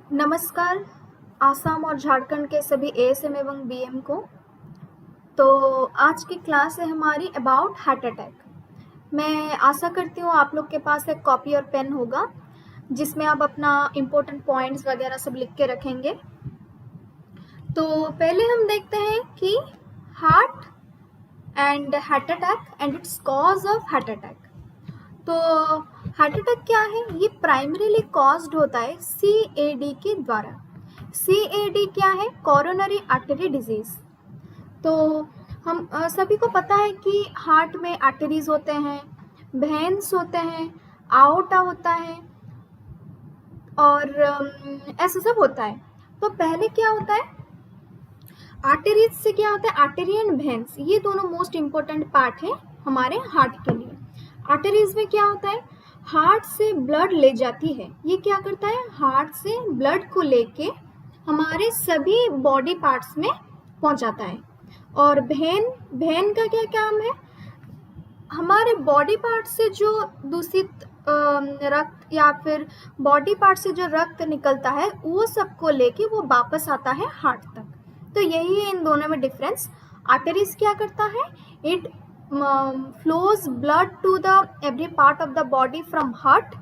नमस्कार। आसाम और झारखंड के सभी एएसएम एवं बीएम को। तो आज की क्लास है हमारी अबाउट हार्ट अटैक। मैं आशा करती हूँ आप लोग के पास एक कॉपी और पेन होगा जिसमें आप अपना इम्पोर्टेंट पॉइंट्स वगैरह सब लिख के रखेंगे। तो पहले हम देखते हैं कि heart and heart attack and it's cause of heart attack. तो हार्ट अटैक क्या है? ये प्राइमरीली कॉज्ड होता है सीएडी के द्वारा। सीएडी क्या है? Coronary artery disease. तो हम सभी को पता है कि हार्ट में आर्टरीज होते हैं, वेन्स होते हैं, आओर्टा होता है और ऐसा सब होता है। तो पहले क्या होता है, आर्टरीज से क्या होता है, आर्टरी एंड वेन्स, ये दोनों मोस्ट इम्पोर्टेंट पार्ट है हमारे हार्ट के लिए। आर्टरीज में क्या होता है, हार्ट से ब्लड ले जाती है। ये क्या करता है, हार्ट से ब्लड को लेके हमारे सभी बॉडी पार्ट्स में पहुंचाता है। और वेन का क्या काम है, हमारे बॉडी पार्ट से जो दूषित रक्त या फिर बॉडी पार्ट से जो रक्त निकलता है वो सबको लेके वो वापस आता है हार्ट तक। तो यही है इन दोनों में डिफरेंस। आर्टरीज क्या करता है, it flows blood to the every part of the body from heart.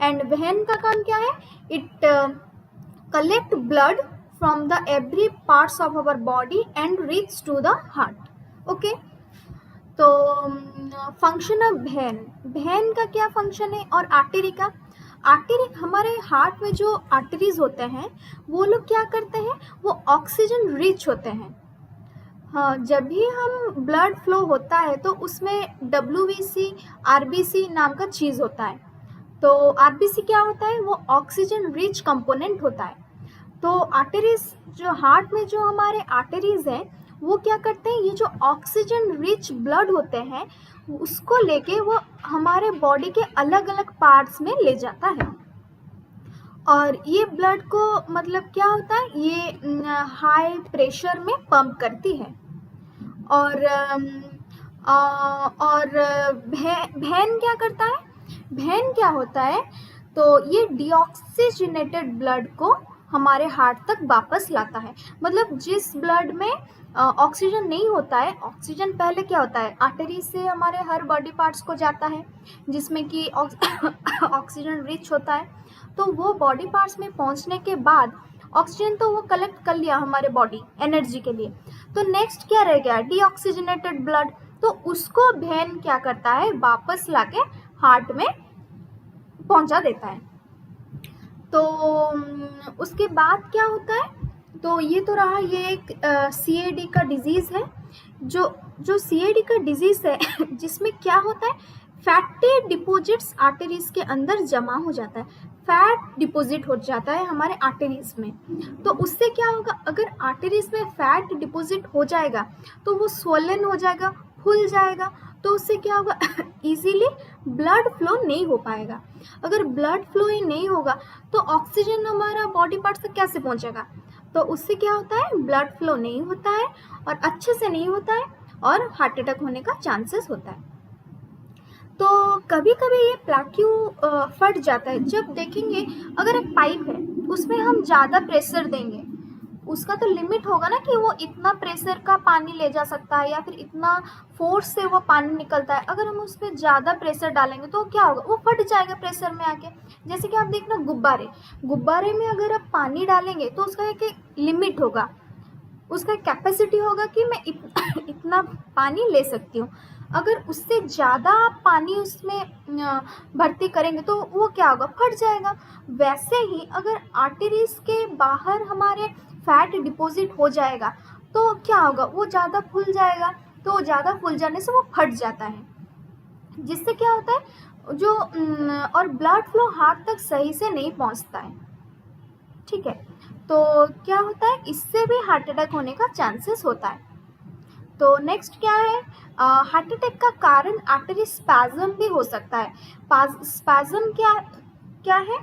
And vein का काम क्या है, it collect blood from the every parts of our body and reach to the heart. Okay. तो function of vein का क्या function है और artery का। आर्टरी, हमारे हार्ट में जो आर्टरीज होते हैं वो लोग क्या करते हैं, वो ऑक्सीजन रिच होते हैं। हाँ, जब भी हम ब्लड फ्लो होता है तो उसमें WBC RBC नाम का चीज़ होता है। तो RBC क्या होता है, वो ऑक्सीजन रिच कंपोनेंट होता है। तो आर्टरीज, जो हार्ट में जो हमारे आर्टरीज हैं वो क्या करते हैं, ये जो ऑक्सीजन रिच ब्लड होते हैं उसको लेके वो हमारे बॉडी के अलग अलग पार्ट्स में ले जाता है। और ये ब्लड को मतलब क्या होता है, ये हाई प्रेशर में पंप करती है। और वेन क्या करता है, वेन क्या होता है, तो ये डीऑक्सीजनेटेड ब्लड को हमारे हार्ट तक वापस लाता है। मतलब जिस ब्लड में ऑक्सीजन नहीं होता है, ऑक्सीजन पहले क्या होता है, आर्टरी से हमारे हर बॉडी पार्ट्स को जाता है जिसमें कि ऑक्सीजन रिच होता है। तो वो बॉडी पार्ट्स में पहुंचने के बाद ऑक्सीजन तो वो कलेक्ट कर लिया हमारे बॉडी एनर्जी के लिए, तो नेक्स्ट क्या रह गया, डीऑक्सीजनेटेड ब्लड। तो उसको वेन क्या करता है, वापस लाके हार्ट में पहुंचा देता है। तो उसके बाद क्या होता है, तो ये तो रहा, ये एक CAD का डिजीज़ है। जो CAD का डिजीज़ है जिसमें क्या होता है, फैटी डिपॉजिट्स आर्टरीज के अंदर जमा हो जाता है, फैट डिपॉजिट हो जाता है हमारे आर्टरीज में। तो उससे क्या होगा, अगर आर्टरीज में फैट डिपॉजिट हो जाएगा तो वो स्वोलन हो जाएगा, फूल जाएगा। तो उससे क्या होगा, इजीली ब्लड फ्लो नहीं हो पाएगा। अगर ब्लड फ्लो ही नहीं होगा तो ऑक्सीजन हमारा बॉडी पार्ट तक कैसे पहुंचेगा। तो उससे क्या होता है, ब्लड फ्लो नहीं होता है और अच्छे से नहीं होता है और हार्ट अटैक होने का चांसेस होता है। तो कभी कभी ये प्लाक्यू फट जाता है। जब देखेंगे, अगर एक पाइप है उसमें हम ज़्यादा प्रेशर देंगे, उसका तो लिमिट होगा ना कि वो इतना प्रेशर का पानी ले जा सकता है या फिर इतना फोर्स से वो पानी निकलता है। अगर हम उस पर ज़्यादा प्रेशर डालेंगे तो क्या होगा, वो फट जाएगा प्रेशर में आके। जैसे कि आप देखना, गुब्बारे में अगर आप पानी डालेंगे तो उसका एक लिमिट होगा, उसका कैपेसिटी होगा कि मैं इतना पानी ले सकती हूँ। अगर उससे ज़्यादा आप पानी उसमें भर्ती करेंगे तो वो क्या होगा, फट जाएगा। वैसे ही अगर आर्टरीज के बाहर हमारे फैट डिपॉजिट हो जाएगा तो क्या होगा, वो ज़्यादा फूल जाएगा। तो ज़्यादा फूल जाने से वो फट जाता है, जिससे क्या होता है, जो और ब्लड फ्लो हार्ट तक सही से नहीं पहुंचता है। ठीक है, तो क्या होता है, इससे भी हार्ट अटैक होने का चांसेस होता है। तो नेक्स्ट क्या है, हार्ट अटैक का कारण आर्टरी स्पैज्म भी हो सकता है। स्पैज्म क्या क्या है,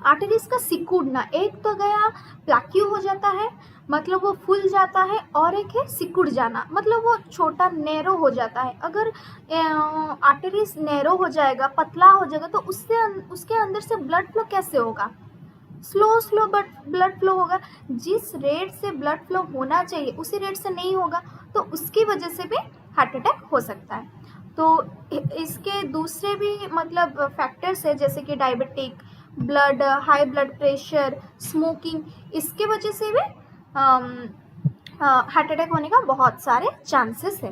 आर्टरीज का सिकुड़ना। एक तो गया प्लाक्यू हो जाता है, मतलब वो फूल जाता है, और एक है सिकुड़ जाना, मतलब वो छोटा नैरो हो जाता है। अगर आर्टरीज नैरो हो जाएगा, पतला हो जाएगा, तो उससे उसके अंदर से ब्लड फ्लो कैसे होगा, slow slow but blood flow होगा, जिस रेट से ब्लड फ्लो होना चाहिए उसी रेट से नहीं होगा, तो उसकी वजह से भी हार्ट अटैक हो सकता है। तो इसके दूसरे भी मतलब फैक्टर्स है, जैसे कि diabetic, blood high blood pressure, smoking, इसके वजह से भी हार्ट अटैक होने का बहुत सारे चांसेस है।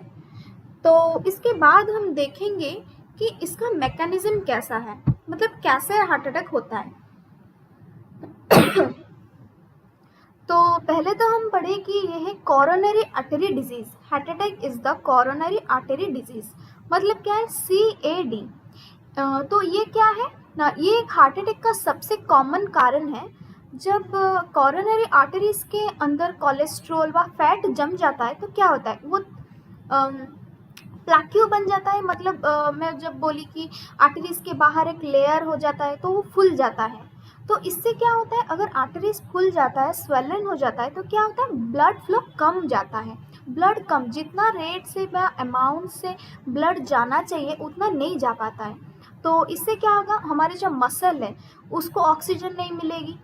तो इसके बाद हम देखेंगे कि इसका मैकेनिज्म कैसा है, मतलब कैसे हार्ट अटैक होता है। तो पहले तो हम पढ़े कि यह है coronary artery disease. Heart attack is the coronary artery disease, मतलब क्या है, CAD। तो ये क्या है ना, ये एक हार्ट अटैक का सबसे कॉमन कारण है। जब कोरोनरी आर्टरीज के अंदर कोलेस्ट्रॉल व फैट जम जाता है तो क्या होता है, वो प्लाक्यू बन जाता है। मतलब मैं जब बोली कि आर्टरीज के बाहर एक लेयर हो जाता है तो वो फूल जाता है। तो इससे क्या होता है, अगर आर्टरीज फूल जाता है, स्वेलन हो जाता है, तो क्या होता है, ब्लड फ्लो कम जाता है। ब्लड कम, जितना रेट से या अमाउंट से ब्लड जाना चाहिए उतना नहीं जा पाता है। तो इससे क्या होगा, हमारे जो मसल है उसको ऑक्सीजन नहीं मिलेगी।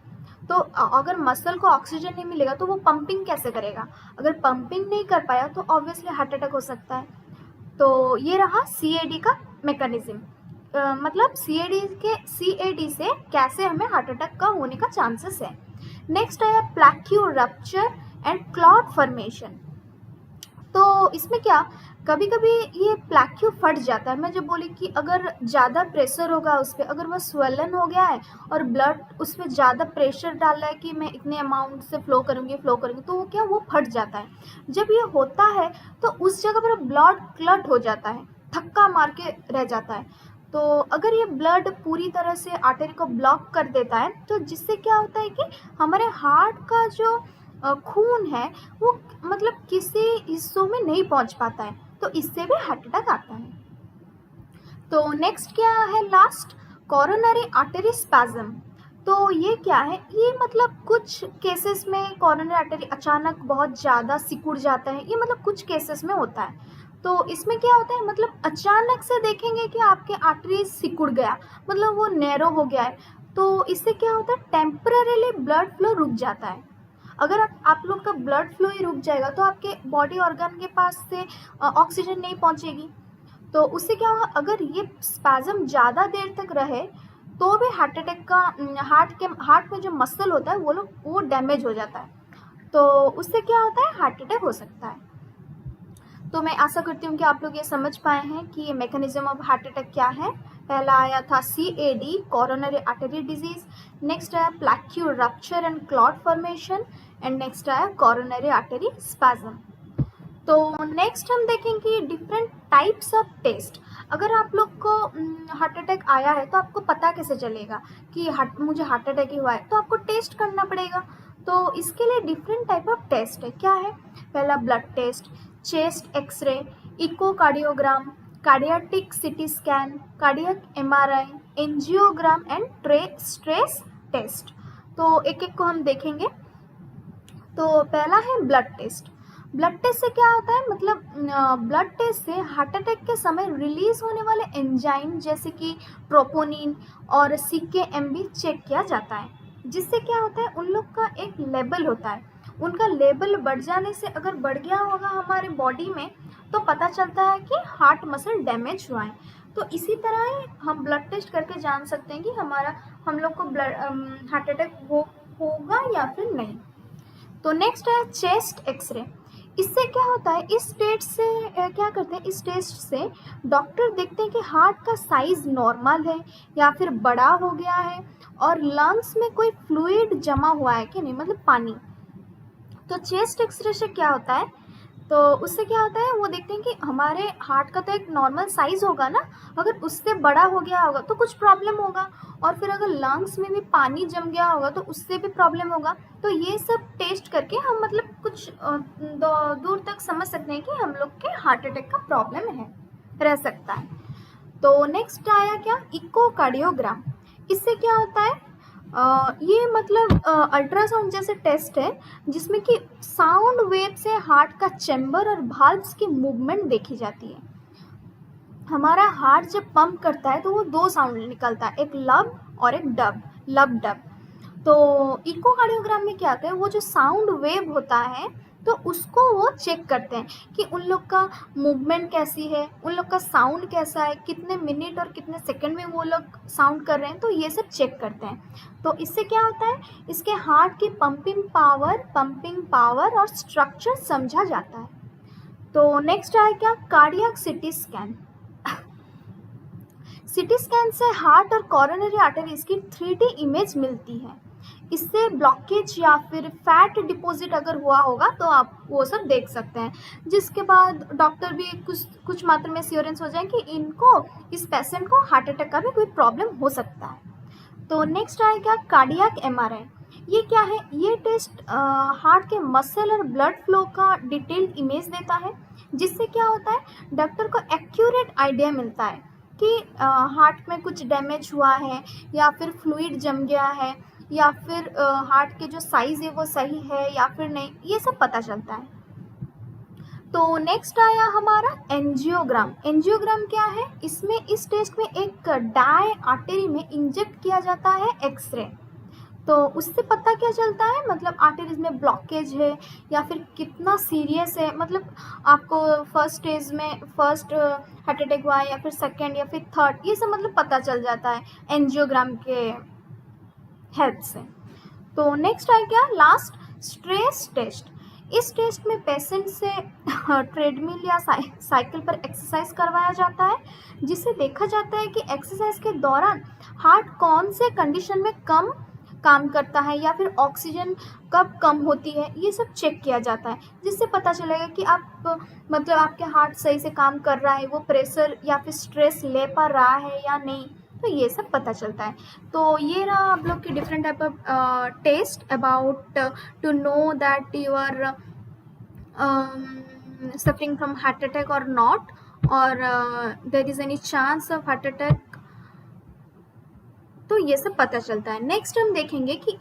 तो अगर मसल को ऑक्सीजन नहीं मिलेगा तो वो पंपिंग कैसे करेगा, अगर पंपिंग नहीं कर पाया तो ऑब्वियसली हार्ट अटैक हो सकता है। तो ये रहा CAD का मैकेनिज्म। मतलब CAD से कैसे हमें हार्ट अटैक का होने का चांसेस है। नेक्स्ट आया plaque rupture and clot formation. तो इसमें क्या, कभी कभी ये प्लैक्यू फट जाता है। मैं जब बोली कि अगर ज़्यादा प्रेशर होगा उस पर, अगर वह स्वेलन हो गया है और ब्लड उस पर ज़्यादा प्रेशर डाल रहा है कि मैं इतने अमाउंट से फ्लो करूँगी, तो वो क्या, वो फट जाता है। जब ये होता है तो उस जगह पर ब्लड क्लट हो जाता है, थक्का मार के रह जाता है। तो अगर ये ब्लड पूरी तरह से आर्टरी को ब्लॉक कर देता है तो जिससे क्या होता है कि हमारे हार्ट का जो खून है वो मतलब किसी हिस्सों में नहीं पहुंच पाता है, तो इससे भी हार्ट अटैक आता है। तो नेक्स्ट क्या है, लास्ट, कोरोनरी आर्टरी स्पैज्म। तो ये क्या है, ये मतलब कुछ केसेस में कोरोनरी आर्टरी अचानक बहुत ज़्यादा सिकुड़ जाता है, ये मतलब कुछ केसेस में होता है। तो इसमें क्या होता है, मतलब अचानक से देखेंगे कि आपके आर्टरी सिकुड़ गया, मतलब वो नैरो हो गया है, तो इससे क्या होता है, टेम्पररीली ब्लड फ्लो रुक जाता है। अगर आप लोग का ब्लड फ्लो ही रुक जाएगा तो आपके बॉडी ऑर्गन के पास से ऑक्सीजन नहीं पहुंचेगी, तो उससे क्या होगा, अगर ये स्पैज्म ज़्यादा देर तक रहे तो भी हार्ट अटैक का हार्ट में जो मसल होता है वो डैमेज हो जाता है, तो उससे क्या होता है, हार्ट अटैक हो सकता है। तो मैं आशा करती हूँ कि आप लोग ये समझ पाए हैं कि ये मैकेनिज्म ऑफ हार्ट अटैक क्या है। पहला आया था CAD, coronary artery disease. Next आया plaque rupture and clot formation, and next आया कोरोनरी आर्टरी स्पैज्म। तो नेक्स्ट हम देखेंगे डिफरेंट टाइप्स ऑफ टेस्ट। अगर आप लोग को हार्ट अटैक आया है तो आपको पता कैसे चलेगा कि मुझे हार्ट अटैक ही हुआ है, तो आपको टेस्ट करना पड़ेगा। तो इसके लिए डिफरेंट टाइप ऑफ टेस्ट है। क्या है, पहला blood test, chest x-ray, echocardiogram, cardiac CT scan, cardiac MRI, angiogram and stress test. तो एक एक को हम देखेंगे। तो पहला है ब्लड टेस्ट। ब्लड टेस्ट से क्या होता है, मतलब ब्लड टेस्ट से हार्ट अटैक के समय रिलीज होने वाले एंजाइम जैसे कि ट्रोपोनिन और CKMB चेक किया जाता है, जिससे क्या होता है, उन लोग का एक लेवल होता है, उनका लेवल बढ़ जाने से अगर बढ़ गया होगा हमारे बॉडी में तो पता चलता है कि हार्ट मसल डैमेज हुआ है। तो इसी तरह ही हम ब्लड टेस्ट करके जान सकते हैं कि हम लोग को हार्ट अटैक होगा या फिर नहीं। तो नेक्स्ट है चेस्ट एक्सरे। इससे क्या होता है, इस टेस्ट से क्या करते हैं, इस टेस्ट से डॉक्टर देखते हैं कि हार्ट का साइज नॉर्मल है या फिर बड़ा हो गया है और लंग्स में कोई फ्लूइड जमा हुआ है कि नहीं, मतलब पानी। तो चेस्ट एक्सरे से क्या होता है, तो उससे क्या होता है, वो देखते हैं कि हमारे हार्ट का तो एक नॉर्मल साइज़ होगा ना, अगर उससे बड़ा हो गया होगा तो कुछ प्रॉब्लम होगा, और फिर अगर लंग्स में भी पानी जम गया होगा तो उससे भी प्रॉब्लम होगा। तो ये सब टेस्ट करके हम मतलब कुछ दूर तक समझ सकते हैं कि हम लोग के हार्ट अटैक का प्रॉब्लम है, रह सकता है। तो नेक्स्ट आया क्या, इकोकार्डियोग्राम। इससे क्या होता है, ये मतलब अल्ट्रासाउंड जैसे टेस्ट है जिसमें कि साउंड वेव से हार्ट का चैम्बर और वाल्व्स की मूवमेंट देखी जाती है। हमारा हार्ट जब पंप करता है तो वो दो साउंड निकलता है, एक लब और एक डब, लब डब। तो इकोकार्डियोग्राम में क्या होता है, वो जो साउंड वेव होता है तो उसको वो चेक करते हैं कि उन लोग का मूवमेंट कैसी है, उन लोग का साउंड कैसा है, कितने मिनट और कितने सेकंड में वो लोग साउंड कर रहे हैं, तो ये सब चेक करते हैं। तो इससे क्या होता है, इसके हार्ट की पंपिंग पावर और स्ट्रक्चर समझा जाता है। तो नेक्स्ट आए क्या, cardiac CT scan. CT scan से हार्ट और कॉरोनरी आर्टरीज की 3D इमेज मिलती है। इससे ब्लॉकेज या फिर फैट डिपॉजिट अगर हुआ होगा तो आप वो सब देख सकते हैं, जिसके बाद डॉक्टर भी कुछ मात्रा में श्योरेंस हो जाए कि इस पेशेंट को हार्ट अटैक का भी कोई प्रॉब्लम हो सकता है। तो नेक्स्ट आएगा कार्डियक MRI। ये क्या है, ये टेस्ट हार्ट के मसल और ब्लड फ्लो का डिटेल्ड इमेज देता है, जिससे क्या होता है, डॉक्टर को एक्यूरेट आइडिया मिलता है कि हार्ट में कुछ डैमेज हुआ है या फिर फ्लूइड जम गया है या फिर हार्ट के जो साइज़ है वो सही है या फिर नहीं, ये सब पता चलता है। तो नेक्स्ट आया हमारा एंजियोग्राम। एंजियोग्राम क्या है, इसमें इस टेस्ट में एक डाई आर्टरी में इंजेक्ट किया जाता है एक्सरे। तो उससे पता क्या चलता है, मतलब आर्टरीज में ब्लॉकेज है या फिर कितना सीरियस है, मतलब आपको फर्स्ट हार्ट अटैक हुआ है या फिर सेकेंड या फिर थर्ड, ये सब मतलब पता चल जाता है एंजियोग्राम के हेल्प से। तो नेक्स्ट है क्या, लास्ट, स्ट्रेस टेस्ट। इस टेस्ट में पेशेंट से ट्रेडमिल या साइकिल पर एक्सरसाइज करवाया जाता है, जिससे देखा जाता है कि एक्सरसाइज के दौरान हार्ट कौन से कंडीशन में कम काम करता है या फिर ऑक्सीजन कब कम होती है, ये सब चेक किया जाता है, जिससे पता चलेगा कि आप मतलब आपके हार्ट सही से काम कर रहा है, वो प्रेशर या फिर स्ट्रेस ले पा रहा है या नहीं, तो ये सब पता चलता है। तो ये रहा आप लोग की different type of test about to know that you are suffering from heart attack और नॉट, और there is any chance of heart attack, तो ये सब पता चलता है। नेक्स्ट हम देखेंगे कि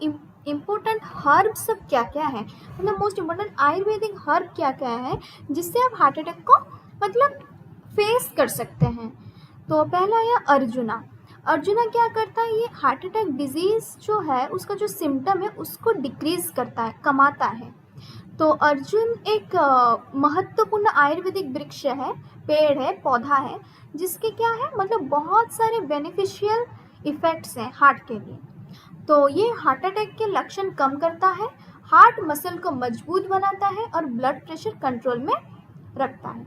इम्पोर्टेंट हर्ब सब क्या क्या है, मतलब मोस्ट इम्पोर्टेंट आयुर्वेदिक हर्ब क्या क्या है जिससे आप हार्ट अटैक को मतलब फेस कर सकते हैं। तो पहला है अर्जुना। अर्जुना क्या करता है, ये हार्ट अटैक डिजीज जो है उसका जो सिम्टम है उसको डिक्रीज करता है, कमाता है। तो अर्जुन एक महत्वपूर्ण आयुर्वेदिक वृक्ष है, पेड़ है, पौधा है, जिसके क्या है मतलब बहुत सारे बेनिफिशियल इफेक्ट्स हैं हार्ट के लिए। तो ये हार्ट अटैक के लक्षण कम करता है, हार्ट मसल को मजबूत बनाता है और ब्लड प्रेशर कंट्रोल में रखता है।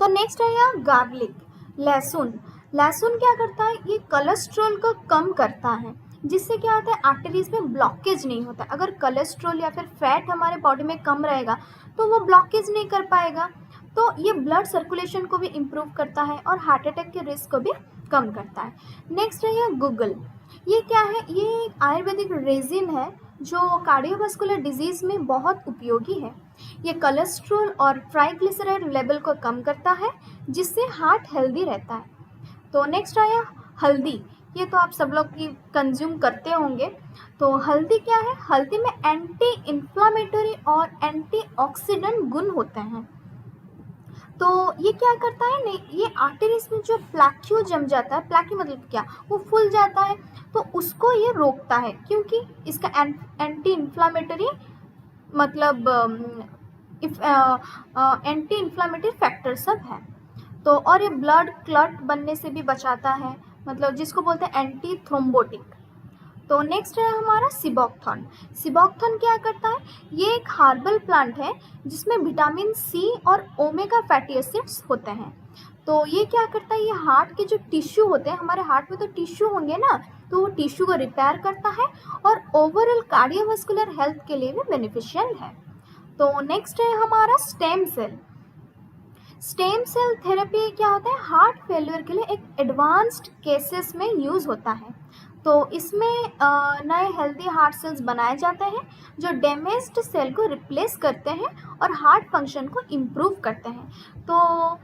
तो नेक्स्ट है यहाँ गार्लिक, लहसुन। लहसुन क्या करता है, ये कोलेस्ट्रॉल को कम करता है, जिससे क्या होता है आर्टरीज में ब्लॉकेज नहीं होता। अगर कोलेस्ट्रॉल या फिर फैट हमारे बॉडी में कम रहेगा तो वो ब्लॉकेज नहीं कर पाएगा, तो ये ब्लड सर्कुलेशन को भी इम्प्रूव करता है और हार्ट अटैक के रिस्क को भी कम करता है। नेक्स्ट है यह गूगल। ये क्या है, ये एक आयुर्वेदिक रेजिन है जो कार्डियोवास्कुलर डिजीज में बहुत उपयोगी है। ये कोलेस्ट्रॉल और ट्राइग्लिसराइड लेवल को कम करता है, जिससे हार्ट हेल्दी रहता है। तो नेक्स्ट आया हल्दी। ये तो आप सब लोग की कंज्यूम करते होंगे। तो हल्दी क्या है, हल्दी में एंटी इन्फ्लामेटरी और एंटीऑक्सीडेंट गुण होते हैं। तो ये क्या करता है, नहीं ये आर्टरीज में जो प्लैक्यू जम जाता है, प्लैक्यू मतलब क्या, वो फूल जाता है, तो उसको ये रोकता है, क्योंकि इसका एंटी इन्फ्लामेटरी मतलब एंटी इन्फ्लामेटरी फैक्टर सब है। तो और ये ब्लड क्लॉट बनने से भी बचाता है, मतलब जिसको बोलते हैं एंटी थ्रोम्बोटिक। तो नेक्स्ट है हमारा सिबोक्थॉन। सिबोक्थॉन क्या करता है, ये एक हार्बल प्लांट है जिसमें विटामिन सी और ओमेगा फैटी एसिड्स होते हैं। तो ये क्या करता है, ये हार्ट के जो टिश्यू होते हैं, हमारे हार्ट में तो टिश्यू होंगे ना, तो वो टिश्यू को रिपेयर करता है और ओवरऑल कार्डियोवास्कुलर हेल्थ के लिए भी बेनिफिशियल है। तो नेक्स्ट है हमारा stem cell. Stem cell therapy क्या होता है, हार्ट फेलियर के लिए एक एडवांस्ड केसेस में यूज़ होता है। तो इसमें नए हेल्दी हार्ट सेल्स बनाए जाते हैं जो डैमेज्ड सेल को रिप्लेस करते हैं और हार्ट फंक्शन को इम्प्रूव करते हैं। तो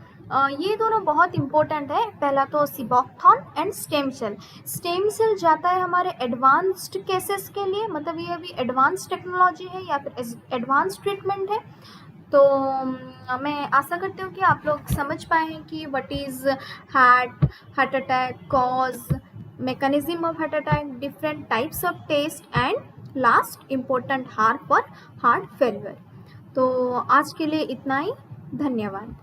ये दोनों बहुत इंपॉर्टेंट है। पहला तो सिबोक्थॉन and stem cell. Stem cell जाता है हमारे एडवांस्ड केसेस के लिए, मतलब ये अभी एडवांस टेक्नोलॉजी है या फिर एडवांस ट्रीटमेंट है। तो मैं आशा करती हूँ कि आप लोग समझ पाए हैं कि what is heart attack cause, mechanism of heart attack, different types of test and last important heart for heart failure. तो आज के लिए इतना ही, धन्यवाद।